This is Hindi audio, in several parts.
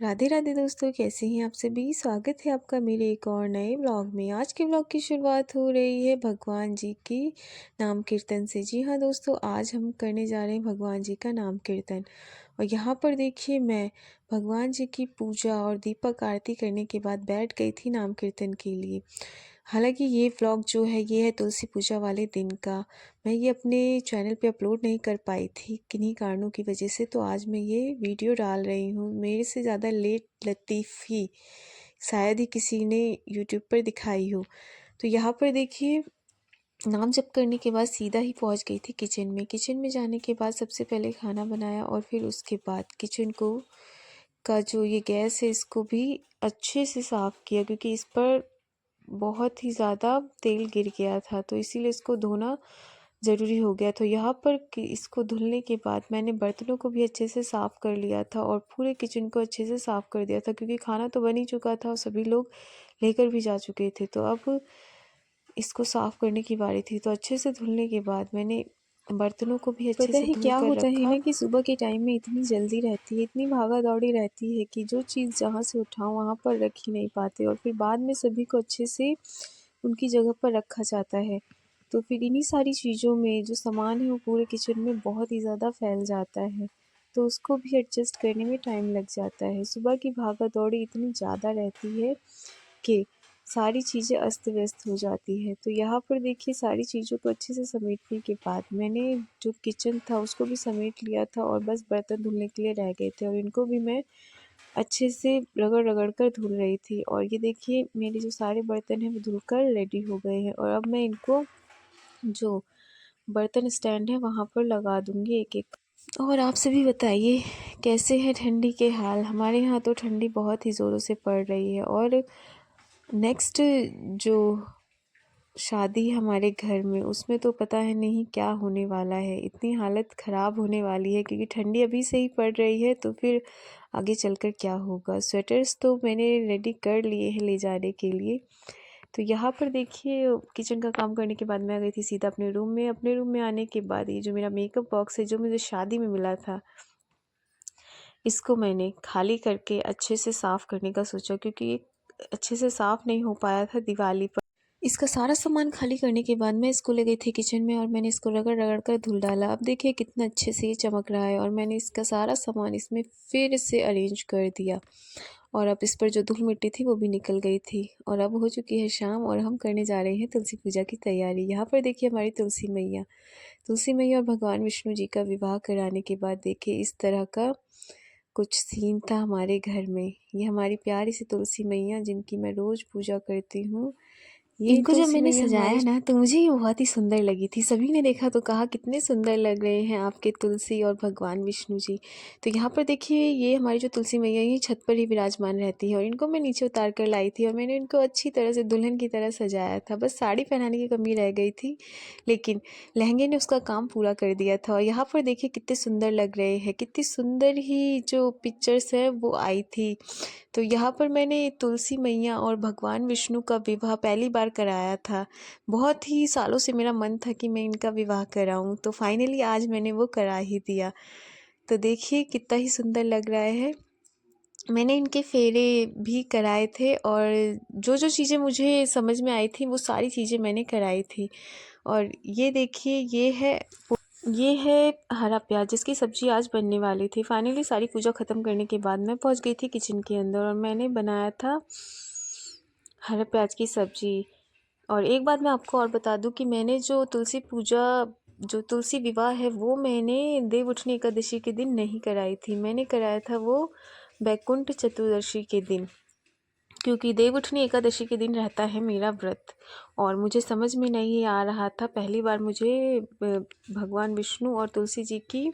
राधे राधे दोस्तों, कैसे हैं आप सभी। स्वागत है आपका मेरे एक और नए ब्लॉग में। आज के ब्लॉग की शुरुआत हो रही है भगवान जी की नाम कीर्तन से। जी हाँ दोस्तों, आज हम करने जा रहे हैं भगवान जी का नाम कीर्तन। और यहाँ पर देखिए, मैं भगवान जी की पूजा और दीपक आरती करने के बाद बैठ गई थी नाम कीर्तन के लिए। हालांकि ये व्लॉग जो है ये है तुलसी पूजा वाले दिन का। मैं ये अपने चैनल पे अपलोड नहीं कर पाई थी किन्हीं कारणों की वजह से, तो आज मैं ये वीडियो डाल रही हूँ। मेरे से ज़्यादा लेट लतीफ़ी शायद ही किसी ने यूट्यूब पर दिखाई हो। तो यहाँ पर देखिए, नाम जप करने के बाद सीधा ही पहुँच गई थी किचन में। किचन में जाने के बाद सबसे पहले खाना बनाया और फिर उसके बाद किचन को का जो ये गैस है इसको भी अच्छे से साफ़ किया, क्योंकि इस पर बहुत ही ज़्यादा तेल गिर गया था, तो इसीलिए इसको धोना ज़रूरी हो गया। तो यहाँ पर इसको धुलने के बाद मैंने बर्तनों को भी अच्छे से साफ़ कर लिया था और पूरे किचन को अच्छे से साफ़ कर दिया था, क्योंकि खाना तो बन ही चुका था और सभी लोग लेकर भी जा चुके थे। तो अब इसको साफ़ करने की बारी थी। तो अच्छे से धुलने के बाद मैंने बर्तनों को भी अच्छे पता से है धुल क्या कर होता है रखा। ना कि सुबह के टाइम में इतनी जल्दी रहती है, इतनी भागा-दौड़ी रहती है कि जो चीज़ जहाँ से उठाओ वहाँ पर रख ही नहीं पाते और फिर बाद में सभी को अच्छे से उनकी जगह पर रखा जाता है। तो फिर इन्हीं सारी चीज़ों में जो सामान है वो पूरे किचन में बहुत ही ज़्यादा फैल जाता है। तो उसको भी एडजस्ट करने में टाइम लग जाता है। सुबह की भागा-दौड़ी इतनी ज़्यादा रहती है कि सारी चीज़ें अस्त-व्यस्त हो जाती हैं। तो यहाँ पर देखिए, सारी चीज़ों को अच्छे से समेटने के बाद मैंने जो किचन था उसको भी समेट लिया था और बस बर्तन धुलने के लिए रह गए थे और इनको भी मैं अच्छे से रगड़-रगड़ कर धुल रही थी। और ये देखिए, मेरे जो सारे बर्तन हैं वो धुलकर रेडी हो गए हैं और अब मैं इनको जो बर्तन स्टैंड है वहाँ पर लगा दूँगी एक-एक। और आप सभी बताइए, कैसे हैं ठंडी के हाल। हमारे यहाँ तो ठंडी बहुत ही ज़ोरों से पड़ रही है और नेक्स्ट जो शादी हमारे घर में, उसमें तो पता है नहीं क्या होने वाला है। इतनी हालत ख़राब होने वाली है, क्योंकि ठंडी अभी से ही पड़ रही है तो फिर आगे चलकर क्या होगा। स्वेटर्स तो मैंने रेडी कर लिए हैं ले जाने के लिए। तो यहाँ पर देखिए, किचन का काम करने के बाद मैं आ गई थी सीधा अपने रूम में। अपने रूम में आने के बाद ये जो मेरा मेकअप बॉक्स है जो मुझे शादी में मिला था, इसको मैंने खाली करके अच्छे से साफ़ करने का सोचा, क्योंकि ये अच्छे से साफ़ नहीं हो पाया था दिवाली पर। इसका सारा सामान खाली करने के बाद मैं इसको ले गई थी किचन में और मैंने इसको रगड़-रगड़ कर धुल डाला। अब देखिए कितना अच्छे से ये चमक रहा है और मैंने इसका सारा सामान इसमें फिर से अरेंज कर दिया। और अब इस पर जो धूल मिट्टी थी वो भी निकल गई थी। और अब हो चुकी है शाम और हम करने जा रहे हैं तुलसी पूजा की तैयारी। यहाँ पर देखिए हमारी तुलसी मैया और भगवान विष्णु जी का विवाह कराने के बाद देखिए इस तरह का कुछ सीन था हमारे घर में। ये हमारी प्यारी सी तुलसी मैया, जिनकी मैं रोज़ पूजा करती हूँ। ये इनको जब तुलसी मैंने मैया हमारी। सजाया ना, तो मुझे ये बहुत ही सुंदर लगी थी। सभी ने देखा तो कहा कितने सुंदर लग रहे हैं आपके तुलसी और भगवान विष्णु जी। तो यहाँ पर देखिए, ये हमारी जो तुलसी मैया ये छत पर ही विराजमान रहती है और इनको मैं नीचे उतार कर लाई थी और मैंने इनको अच्छी तरह से दुल्हन की तरह सजाया था। बस साड़ी पहनाने की कमी रह गई थी, लेकिन लहंगे ने उसका काम पूरा कर दिया था। और यहाँ पर देखिए कितने सुंदर लग रहे हैं, कितनी सुंदर ही जो पिक्चर्स है वो आई थी। तो यहाँ पर मैंने तुलसी मैया और भगवान विष्णु का विवाह पहली बार कराया था। बहुत ही सालों से मेरा मन था कि मैं इनका विवाह कराऊँ, तो फाइनली आज मैंने वो करा ही दिया। तो देखिए कितना ही सुंदर लग रहा है। मैंने इनके फेरे भी कराए थे और जो-जो चीज़ें मुझे समझ में आई थी वो सारी चीज़ें मैंने कराई थी। और ये देखिए, ये है हरा प्याज, जिसकी सब्ज़ी आज बनने वाली थी। फाइनली सारी पूजा ख़त्म करने के बाद मैं पहुंच गई थी किचन के अंदर और मैंने बनाया था हरा प्याज की सब्ज़ी। और एक बात मैं आपको और बता दूं कि मैंने जो तुलसी विवाह है वो मैंने देव उठनी एकादशी के दिन नहीं कराई थी। मैंने कराया था वो बैकुंठ चतुर्दशी के दिन, क्योंकि देवउठनी एकादशी के दिन रहता है मेरा व्रत। और मुझे समझ में नहीं आ रहा था, पहली बार मुझे भगवान विष्णु और तुलसी जी की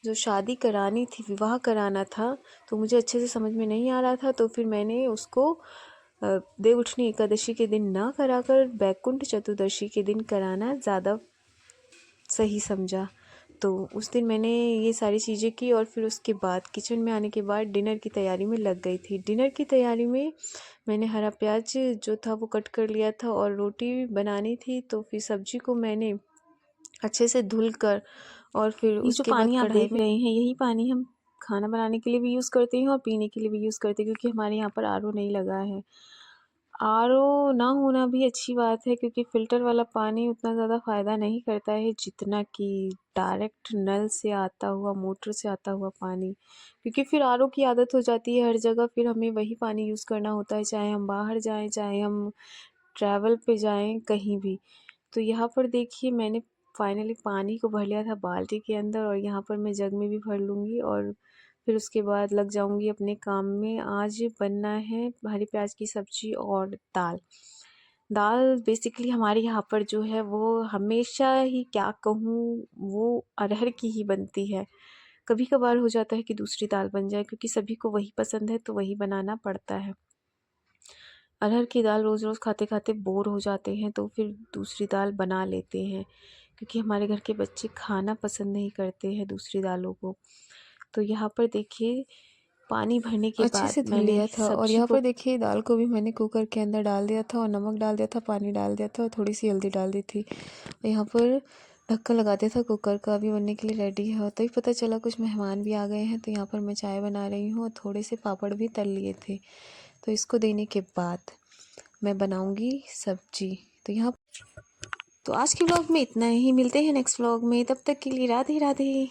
जो शादी करानी थी, विवाह कराना था, तो मुझे अच्छे से समझ में नहीं आ रहा था। तो फिर मैंने उसको देवउठनी एकादशी के दिन ना कराकर बैकुंठ चतुर्दशी के दिन कराना ज़्यादा सही समझा। तो उस दिन मैंने ये सारी चीज़ें की और फिर उसके बाद किचन में आने के बाद डिनर की तैयारी में लग गई थी। डिनर की तैयारी में मैंने हरा प्याज जो था वो कट कर लिया था और रोटी बनानी थी, तो फिर सब्जी को मैंने अच्छे से धुल कर और फिर ये जो उसके बाद पानी आप कढ़ाई देख में। रहे हैं, यही पानी हम खाना बनाने के लिए भी यूज़ करते हैं और पीने के लिए भी यूज़ करते हैं, क्योंकि हमारे यहाँ पर आरओ नहीं लगा है। आरओ ना होना भी अच्छी बात है, क्योंकि फ़िल्टर वाला पानी उतना ज़्यादा फ़ायदा नहीं करता है जितना कि डायरेक्ट नल से आता हुआ, मोटर से आता हुआ पानी। क्योंकि फिर आरओ की आदत हो जाती है हर जगह, फिर हमें वही पानी यूज़ करना होता है, चाहे हम बाहर जाएँ, चाहे हम ट्रैवल पे जाएँ, कहीं भी। तो यहाँ पर देखिए मैंने फाइनली पानी को भर लिया था बाल्टी के अंदर, और यहाँ पर मैं जग में भी भर लूँगी और फिर उसके बाद लग जाऊँगी अपने काम में। आज बनना है हरी प्याज की सब्ज़ी और दाल। दाल बेसिकली हमारे यहाँ पर जो है वो हमेशा ही, क्या कहूँ, वो अरहर की ही बनती है। कभी-कभार हो जाता है कि दूसरी दाल बन जाए, क्योंकि सभी को वही पसंद है तो वही बनाना पड़ता है। अरहर की दाल रोज़-रोज़ खाते-खाते बोर हो जाते हैं, तो फिर दूसरी दाल बना लेते हैं, क्योंकि हमारे घर के बच्चे खाना पसंद नहीं करते हैं दूसरी दालों को। तो यहाँ पर देखिए पानी भरने के अच्छे बाद से धुल मैंने लिया था और सब्ज़ी यहाँ को पर देखिए दाल को भी मैंने कुकर के अंदर डाल दिया था और नमक डाल दिया था, पानी डाल दिया था और थोड़ी सी हल्दी डाल दी थी। यहाँ पर ढक्कन लगा दिया था कुकर का, अभी बनने के लिए रेडी है। और तभी पता चला कुछ मेहमान भी आ गए हैं, तो यहाँ पर मैं चाय बना रही हूँ और थोड़े से पापड़ भी तल लिए थे। तो इसको देने के बाद मैं बनाऊँगी सब्जी। तो यहाँ तो आज के व्लॉग में इतना ही, मिलते हैं नेक्स्ट व्लॉग में, तब तक के लिए राधे राधे।